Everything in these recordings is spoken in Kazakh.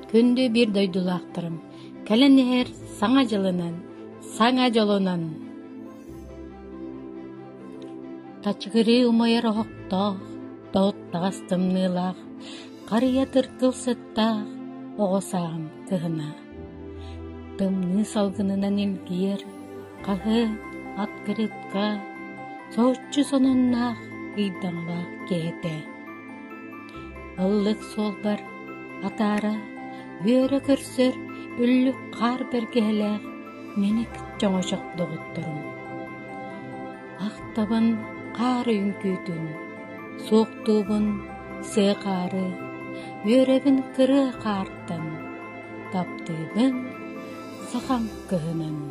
Күндү bir doydulақтырым, кәлінер саңа жылынан, саңа жолынан. Тачгыры умайыр оқтақ, доғыттағастым нылақ, қария тыркыл сыттақ, оғысағым кығына. Тымны салғынынан елгер, қағы ат кырытқа, соғытчы соныннақ, ұйдаңлақ кеғеті. Ұллық сол бар, атара, Бөрі көрсір, үллік қар бергелер, мені жоңышық доғыттырым. Ақтабын қар үйінкүйдін, соқтубын сы қары, өребін кыры қартын, таптыбын сақам кығынын.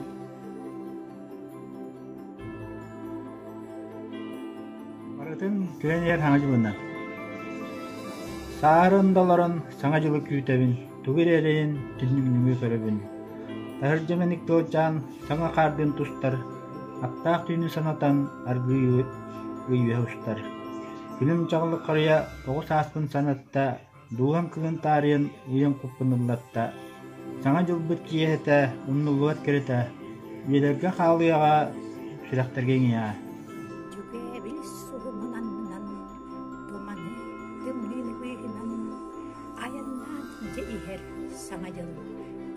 Барытын күйенер саңа жылына. Саарындаларын саңа жылы күйтебін. Тугер элейин тилнигнүмү көрөбүн. Тахыржаменик тоочаан саңа кардын тустар, аттаак түйүнү санатан аргыы ыйуэ устар. Күнүм чагылы карыя тогуз ааспын санатта, дууган кыгын таарыйын уян куппунуллатта. Саңа жылбыт киэхете, уннулуат керете, биелерге хаалыяга сүрәхтерге ңия. Саңа жыл,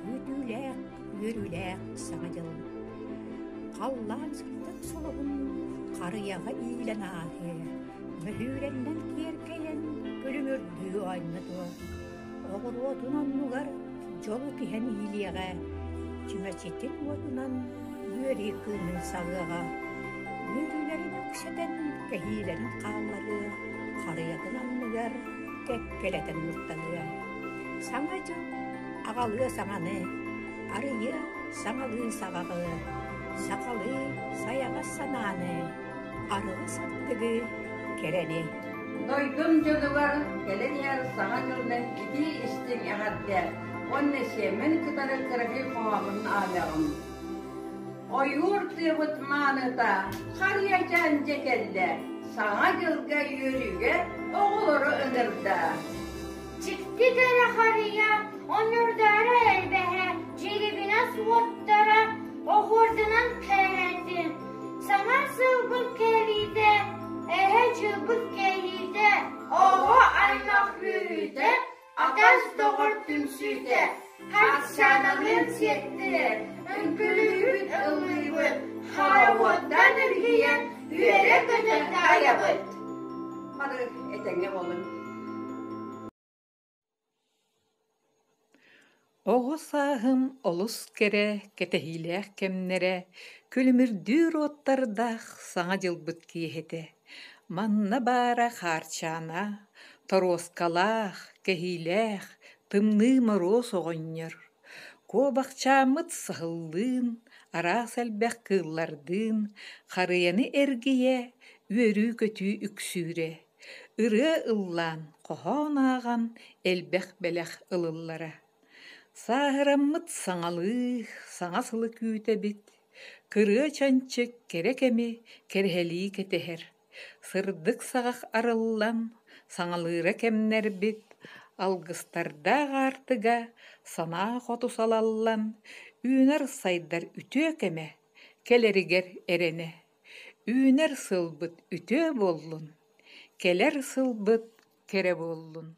өтіләк, өріләк саңа жыл. Қаллан сұрттық солығын қарияға ийлен ағы, мүхүреннен керкейен көлімірді айныды. Оғыр отынан нұғар жолы киhen ийлеға, чүмәчеттен отынан өрі күнін сағыға. Өрілері бүксетен кәхилерін қаллары, қариядынан нұғар кәккелетін мұқталыға. Саңа жыл, ағалы саңаны, арыйы саңалы сағағы, сақалы саяға сананы, арығы саттығы керені. Дойдым жолуғар, келен яр саңа жылны иди істен яғатты, онны семен кытары кырғы қоғамын алағым. Ойғыр тығыт маныда, қарияжан жекелді, саңа жылға yürüge, оғылыры ыңырда. Çıktı dere karıya, onurdara elbehe, cilibine suottara, oğurdunan peretin. Sana sılbık kelide, ehe çılbık kelide, oğu aynak yürüde, atas doğurtun süde. Haksanalın setti, önkülüğün ılıyvın, havadan ırgıyan, üyere kötü ayabıt. Hadi etenge olun. Оғысағым олыс кере, кетехилех кемнере, күлімірдүр оттардақ саңа жылбыт кейхеті. Манна бара харчана, тороскалах, кехилех, тымны мороз оғынныр. Кобақчамыт сығылдын, арас әлбәқ кыллардын, қарыяны әргие, өрі көтü үксүре. Үрі ыллан, қохон аған, әлбәқ бәләқ ылыллара. Сағыраммыт саңалы, саңасылы күйті бит. Кыры чанчык керекеме, керхели кетехер. Сырдык сағақ арыллан, саңалыра кемнер бит. Алгыстарда ғартыға, сана қоту салаллан. Үйнер сайдар үтө кеме, келерігер эрене. Үйнер сылбыт үтө боллун, келер сылбыт кере боллун.